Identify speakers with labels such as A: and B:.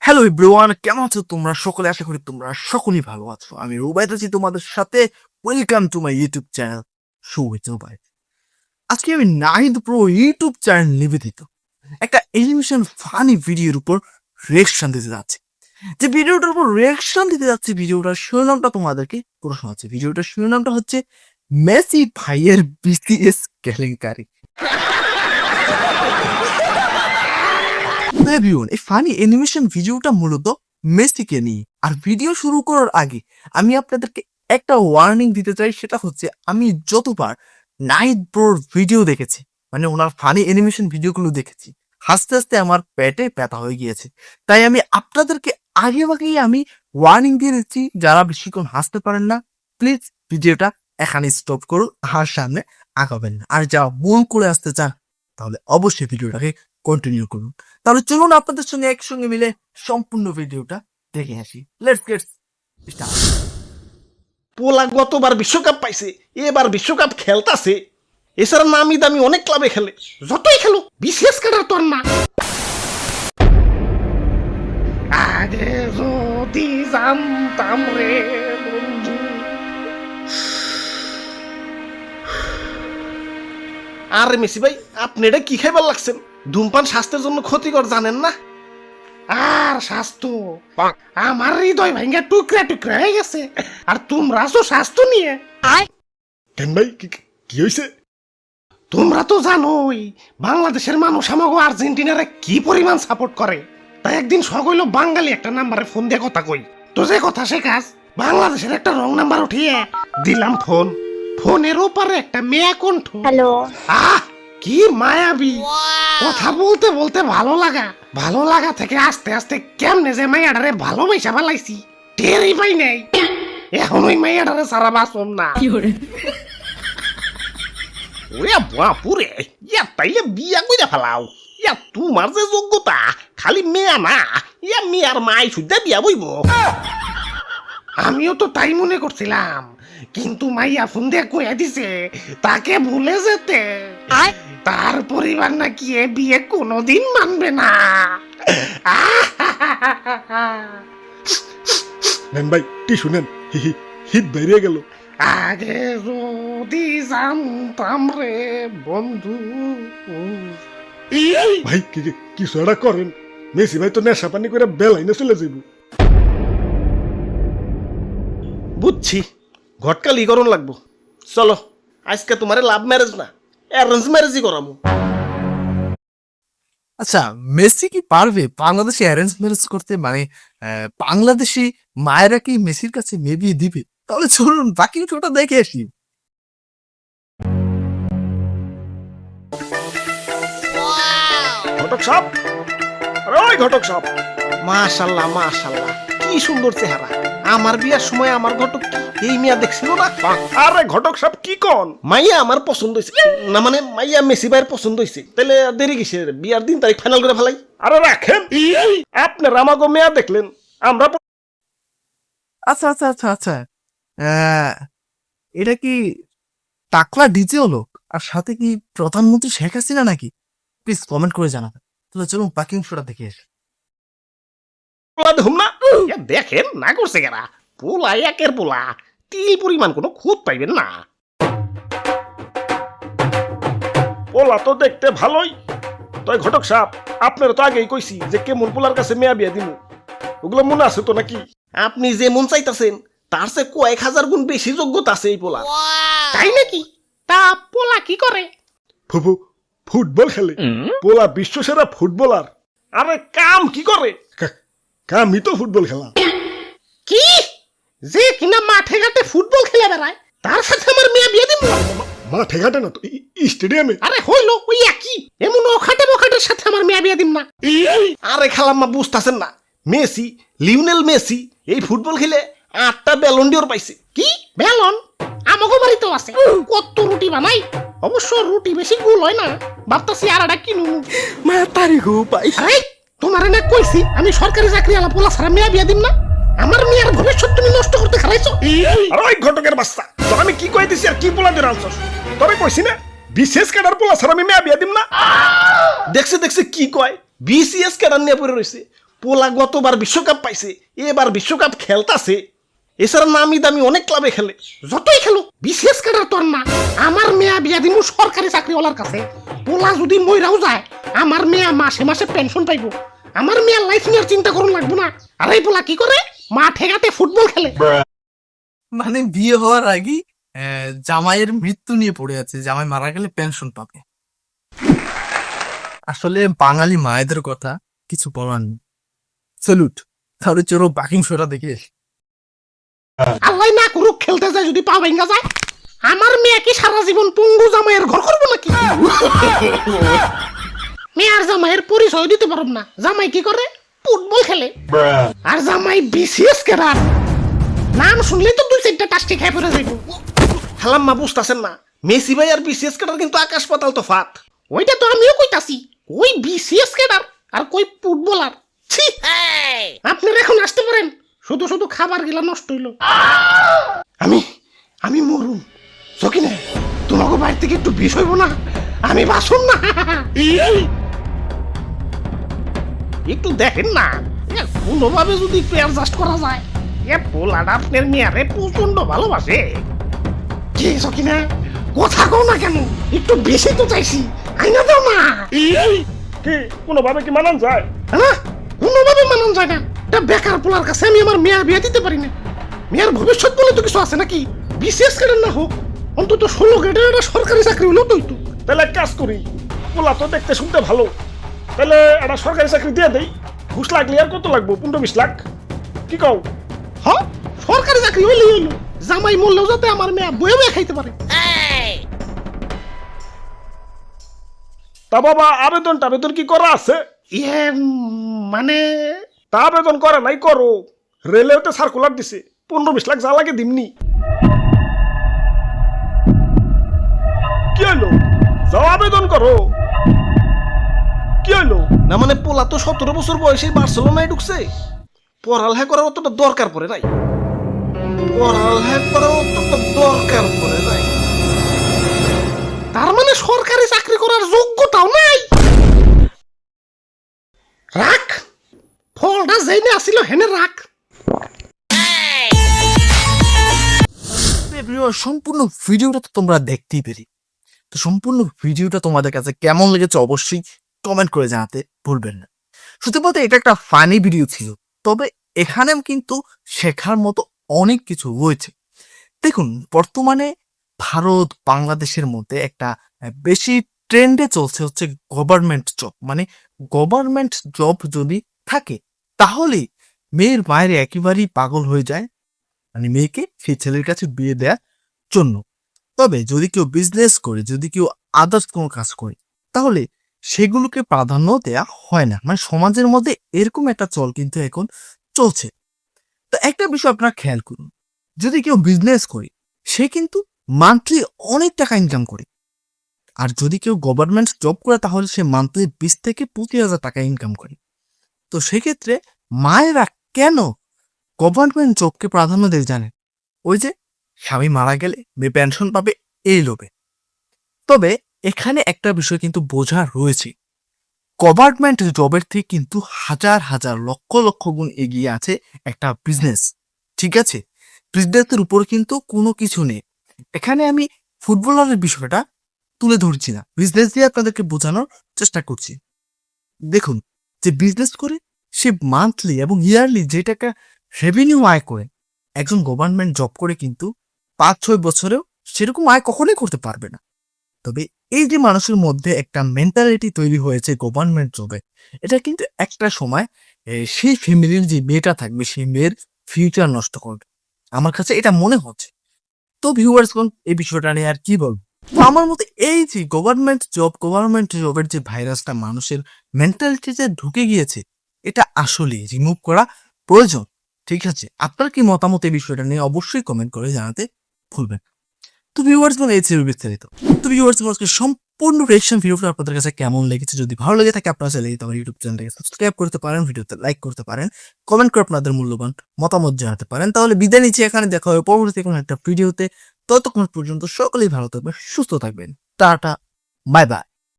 A: Hello everyone, কেমন আছো তোমরা সকলে? আশা করি তোমরা সকলেই ভালো আছো। আমি রুবাইত আছি তোমাদের সাথে। Welcome to my YouTube channel show with Rubait. আজকে আমি নাহিদ প্রো ইউটিউব চ্যানেল নিবেদিত একটা অ্যানিমেশন ফানি ভিডিওর উপর রিঅ্যাকশন দিতে যাচ্ছি। যে ভিডিওটার উপর রিঅ্যাকশন দিতে যাচ্ছি, ভিডিওটার শিরোনামটা তোমাদেরকে পুরো শোনাচ্ছি। ভিডিওটার শিরোনামটা হচ্ছে মেসি ভাইয়ের বিসিএস কেলেঙ্কারি। এই ফানি অ্যানিমেশন ভিডিওটা মূলত মেসিকে নিয়ে। আর ভিডিও শুরু করার আগে আমি আপনাদেরকে একটা ওয়ার্নিং দিতে চাই, সেটা হচ্ছে আমি যতবার নাহিদ ব্রোর ভিডিও দেখেছি, মানে ওনার ফানি অ্যানিমেশন ভিডিওগুলো দেখেছি, হাসতে হাসতে আমার পেটে ব্যথা হয়ে গিয়েছে। তাই আমি আপনাদেরকে আগেই আমি ওয়ার্নিং দিয়ে দিচ্ছি, যারা বেশিক্ষণ হাসতে পারেন না প্লিজ ভিডিওটা এখানে স্টপ করুন, আর সামনে আগাবেন না। আর যারা মন করে আসতে চান তাহলে অবশ্যই ভিডিওটাকে কন্টিনিউ করুন। তাহলে চলুন আপনাদের সঙ্গে একসঙ্গে মিলে সম্পূর্ণ ভিডিওটা দেখে আসি। Let's get start.
B: পোলা গতবার বিশ্বকাপ পাইছে, এবার বিশ্বকাপ খেলতাছে। এছাড়া নামি দামি অনেক ক্লাবে খেলে, যতই খেলো বিশেষ কাটার তোর না। আগে যদি জানতাম রে বন্ধু। আরে মেসি ভাই, আপনি এটা কি খাইবার লাগছেন? ধূমপান স্বাস্থ্যের জন্য ক্ষতিকর জানেন না? আর স্বাস্থ্য, আমার হৃদয় ভাঙ্গা টুকরা টুকরা হয়ে গেছে, আর তোমরা তো স্বাস্থ্য নিয়ে। কেন ভাই, কি হয়েছে? তোমরা তো জানোই বাংলাদেশের মানুষ আমাকে আর্জেন্টিনারে কি পরিমাণ সাপোর্ট করে। তাই একদিন সকল বাঙালি একটা নাম্বারে ফোন দিয়ে কথা কই, তো যে কথা সে কাজ। বাংলাদেশের একটা রং নাম্বার উঠিয়ে দিলাম ফোন। ফোনের ওপারে একটা মেয়া কণ্ঠ।
C: হ্যালো।
B: আহ, কি মায়াবী কথা বলতে বলতে ভালো লাগা থেকে আস্তে আস্তে কেমনে যে মাইয়াডারে ভালোবাসা ফেলাইছি টেরই পাই নাই। এখন ওই মাইয়াডারে সারা বাসম না। ওরে বাপুরে, ইয়া তাইলে বিয়া কইরা ফেলাও। ইয়া তোমার যে যোগ্যতা, খালি মেয়া না, ইয়া মেয়ার মাই সুদ্ধা বিয়া বইব। আমিও তো তাই মনে করছিলাম, কিন্তু মাইয়া ফোন দিয়ে কইয়া দিছে তাকে ভুলে যেতে। তার পরিবার নাকি এ বিয়ে কোনোদিন মানবে না।
D: নেন ভাই, টিস্যু নেন। হিট বেরিয়ে গেল।
B: আগে যদি জানতাম রে বন্ধু।
D: ভাই কিছু একটা করেন। মেসি ভাই তো নেশা পানি করে বেলাইনে চলে যাইব।
B: বুঝছি, ঘটকালি করণ লাগবো। চলো, আজকে তোমার লাভ ম্যারেজ না, অ্যারেঞ্জ ম্যারেজই করামু।
A: আচ্ছা, মেসি কি পারবে বাংলাদেশে অ্যারেঞ্জ ম্যারেজ করতে? মানে বাংলাদেশি মায়েরা কি মেসির কাছে মেয়ে বিয়ে দিবে? তাহলে চলুন বাকি ভিডিওটা দেখে আসি।
B: ঘটক সাহেব, আরে ওই ঘটক সাহেব, মাশাআল্লাহ মাশাআল্লাহ, কি সুন্দর চেহারা। আমার বিয়ার সময় আমার ঘটক এই মিয়া দেখছিল না?
D: আরে ঘটক সাহেব কি কন?
B: মাইয়া আমার পছন্দ হয়েছে না, মানে মাইয়া মেসি ভাইয়ের পছন্দ হয়েছে। তাহলে দেরি কিসে? বিয়ার দিন তারিখ ফাইনাল করে ফেলাই।
D: আরে রাখেন, আপনার আমাগো মেয়া দেখলেন, আমরা
A: আচ্ছা আচ্ছা আচ্ছা আচ্ছা, এটা কি টাকলা ডিজে হলো? আর সাথে কি প্রধানমন্ত্রী শেখ হাসিনা নাকি? প্লিজ কমেন্ট করে জানাবেন। তাহলে চলুন বাকি অংশটা দেখে আসি।
B: পোলা দেখুন না, ইয়া দেখেন না করছে কেনা। পোলা একের পোলা, তিল পরিমাণ কোনো খুঁত পাইবেন না।
D: পোলা তো দেখতে ভালোই। তাই ঘটক সাহেব, আপনার তো আগেই কইছি যে কেমন পোলার কাছে মেয়া বিয়া দিমু, ওগুলো মনে আছে তো নাকি?
B: আপনি যে মন চাইতাছেন তার চেয়ে কয়েক হাজার গুণ বেশি যোগ্যতা আছে এই পোলা। তাই নাকি? তা পোলা কি করে?
D: ফুফু ফুটবল খেলে। পোলা বিশ্বসেরা ফুটবলার।
B: আরে কাম কি করে?
D: কামই তো ফুটবল খেলা।
B: কি যে কিনা মাঠে ঘাটে ফুটবল খেলে বেড়ায়, তার সাথে আমার মেয়ে বিয়ে দিব?
D: মাঠে ঘাটে না তো, স্টেডিয়ামে।
B: আরে হইল ওই একই, এমন অখাটে বখাটের সাথে আমার মেয়ে বিয়ে দিব না। আরে খালাম্মা বুঝতাছেন না, মেসি, লিওনেল মেসি এই ফুটবল খেলে 8টা ব্যালন ডিওর পাইছে। কি ব্যালন? আমাগো বাড়িতেও আছে। কত রুটি বানাই, অবশ্য রুটি বেশি গোল হয় না। ভাবতাছি আর একটা কিনু।
A: মা তারি গো পাই।
B: আরে তোমার না কইছি আমি সরকারি চাকরি আলা পোলা ছাড়া মেয়ে বিয়ে দিব না। আমার মেয়ের ভবিষ্যৎ তুমি নষ্ট করতে খারাইছো।
D: আর ওই ঘটকের বাচ্চা, তো আমি কি কই দিছি আর কি পোলা দিয়ে আনছস? তোরে কইছি না বিশেষ কাটার পোলা ছাড়া আমি মেয়া বিয়া দিম না।
B: দেখছে দেখছে কি কয়, বিসিএস ক্যাডার নিয়ে পড়ে রয়েছে। পোলা গতবার বিশ্বকাপ পাইছে, এবার বিশ্বকাপ খেলতাছে। এছাড়া নামি দামি অনেক ক্লাবে খেলে। যতই খেলো বিশেষ ক্যাডার তোর না। আমার মেয়া বিয়া দিমু সরকারি চাকরিওয়ালার কাছে। পোলা যদি মইরাও যায়, আমার মেয়া মাসে মাসে পেনশন পাইবো। আমার মেয়া লাইফ নিয়ে চিন্তা করুন লাগবো না। আর এই পোলা কি করে? মাঠে ঘাটে ফুটবল খেলে।
A: মানে বিয়ে হওয়ার আগেই জামাইয়ের মৃত্যু নিয়ে পড়ে আছে, জামাই মারা গেলে পেনশন পাবে। আসলে বাঙালি মায়েদের কথা কিছু বলার নেই। স্যালুট। তাহলে চলো বাকিং শোটা দেখে আসি।
B: আল্লাহ না করুক খেলতে যায় যদি পা ভেঙ্গা যায়। আমার মেয়ে কি সারা জীবন পঙ্গু জামাইয়ের ঘর করবো নাকি? মেয়ার জামাইয়ের পরিচয় দিতে পারব না। জামাই কি করে? ফুটবল খেলে। আর জামাই বিশেষ ক্যাডার। নাম শুনলেই তো 2-4টা টাস্টি খেয়ে পড়ে যাইব। হালাম্মা বুঝতাছেন না, মেসি ভাই আর বিশেষ ক্যাডার কিন্তু আকাশ পাতাল তফাৎ। ওইটা তো আমিও কইতাছি। ওই বিশেষ ক্যাডার আর কই ফুটবলার। ছি! আপনারা এখন আসতে পারেন। শুধু শুধু খাবার গিলা নষ্ট হইল। আমি মরুম। সকিনে, তোমাকে বাড়ি থেকে একটু বিষ হইব না? আমি বাসুন না। একটু দেখেন না, কোনোভাবে যদি একটু অ্যাডজাস্ট করা যায়। এ পোলাটা আপনার মেয়ারে প্রচন্ড ভালোবাসে। কি সকিনা, কথা কও না কেন? একটু বেশি তো চাইছি। আইনা দাও না।
D: কি কোনোভাবে কি মানান যায়?
B: না, কোনোভাবে মানান যায় না। এটা বেকার পোলার কাছে আমি আমার মেয়ার বিয়ে দিতে পারি না। মেয়ার ভবিষ্যৎ বলে তো কিছু আছে নাকি? বিশেষ গ্রেডের না হোক, অন্তত 16 গ্রেডের একটা সরকারি চাকরি হলেও তো হইতো।
D: তাহলে এক কাজ করি, পোলা তো দেখতে শুনতে ভালো, তাহলে একটা সরকারি চাকরি দিয়ে দেই। ঘুষ লাগলে আর কত লাগবো? 15-20 লাখ। কি কও?
B: হ্যাঁ, সরকারি চাকরি হইলেই হইলো। জামাই মরলেও যাতে আমার মেয়া বয়ে বয়ে খাইতে পারে।
D: তা বাবা, আবেদন টাবেদন কি করা আছে?
B: ইয়ে মানে
D: তা আবেদন করে নাই, করো। রেলেও তো সার্কুলার দিছে, 15-20 লাখ যা লাগে দিমনি। কি হলো? যাও আবেদন করো। কি হলো?
B: না মানে পোলা তো 17 বছর বয়সে বার্সেলোনায় ঢুকছে। পড়ালেখা করার অতটা দরকার পড়ে নাই। তার মানে সরকারি চাকরি করার যোগ্যতাও নাই। রাখ, ফলটা যেইনে আসিল হেনে রাখ।
A: সম্পূর্ণ ভিডিওটা তো তোমরা দেখতেই পেরি। তো সম্পূর্ণ ভিডিওটা তোমাদের কাছে কেমন লেগেছে অবশ্যই কমেন্ট করে জানাতে ভুলবেন না। সত্যি বলতে এটা একটা ফানি ভিডিও ছিল, তবে এখানে কিন্তু শেখার মতো অনেক কিছু রয়েছে। দেখুন, বর্তমানে ভারত বাংলাদেশের মধ্যে একটা বেশি ট্রেন্ডে চলছে হচ্ছে গভর্নমেন্ট জব। মানে গভর্নমেন্ট জব যদি থাকে তাহলে মেয়ের বাইরে একেবারেই পাগল হয়ে যায়, মানে মেয়েকে সেই ছেলের কাছে বিয়ে দেওয়ার জন্য। তবে যদি কেউ বিজনেস করে, যদি কেউ আদার্স কোনো কাজ করে, তাহলে সেগুলোকে প্রাধান্য দেয়া হয় না। মানে সমাজের মধ্যে এরকম একটা চল কিন্তু এখন চলছে। তো একটা বিষয় আপনারা খেয়াল করুন, যদি কেউ বিজনেস করে সে কিন্তু মান্থলি অনেক টাকা ইনকাম করে, আর যদি কেউ গভর্নমেন্ট জব করে তাহলে সে মান্থলি 20 থেকে 25,000 টাকা ইনকাম করে। তো সেক্ষেত্রে মায়েরা কেন গভর্নমেন্ট জবকে প্রাধান্য দেয় জানেন? ওই যে স্বামী মারা গেলে মেয়ে পেনশন পাবে, এই লোভে। তবে এখানে একটা বিষয় কিন্তু বোঝা রয়েছে, গভর্নমেন্ট জবের থেকে কিন্তু হাজার হাজার লক্ষ লক্ষ গুণ এগিয়ে আছে একটা বিজনেস। ঠিক আছে, বিজনেসের উপর কিন্তু কোনো কিছু নেই। এখানে আমি ফুটবলারের বিষয়টা তুলে ধরছি না, বিজনেস দিয়ে আপনাদেরকে বোঝানোর চেষ্টা করছি। দেখুন, যে বিজনেস করে সে মান্থলি এবং ইয়ারলি যে টাকা রেভিনিউ আয় করে, একজন গভর্নমেন্ট জব করে কিন্তু 5-6 বছরেও সেরকম আয় কখনোই করতে পারবে না। তবে এই যে মানুষের মধ্যে একটা মেন্টালিটি তৈরি হয়েছে গভর্নমেন্ট জবে, এটা কিন্তু একটা সময় সেই ফ্যামিলির যে মেয়েটা থাকবে সেই মেয়ের ফিউচার নষ্ট করবে। আমার কাছে এটা মনে হচ্ছে। তো ভিউয়ার্সগণ, এই বিষয়টা নিয়ে আর কি বলবো? তো আমার মতে এই যে গভর্নমেন্ট জবের যে ভাইরাসটা মানুষের মেন্টালিটিতে ঢুকে গিয়েছে, এটা আসলে রিমুভ করা প্রয়োজন। ঠিক আছে, আপনার কি মতামত এই বিষয়টা নিয়ে অবশ্যই কমেন্ট করে জানাতে ভুলবেন না। তো ভিউয়ার্সগণ, এই ছিল বিস্তারিত। তো ভিউয়ার্সগণ, আজকে সম্পূর্ণ রিঅ্যাকশন ভিডিওটা আপনাদের কাছে কেমন লেগেছে? যদি ভালো লেগে থাকে আপনারা চাইলে আমার ইউটিউব চ্যানেলটাকে সাবস্ক্রাইব করতে পারেন, ভিডিওতে লাইক করতে পারেন, কমেন্ট করে আপনাদের মূল্যবান মতামত জানাতে পারেন। তাহলে বিদায় নিচ্ছি, এখানে দেখা হবে পরবর্তী কোনো একটা ভিডিওতে। ততক্ষণ পর্যন্ত সকলেই ভালো থাকবেন, সুস্থ থাকবেন। Tata, bye bye.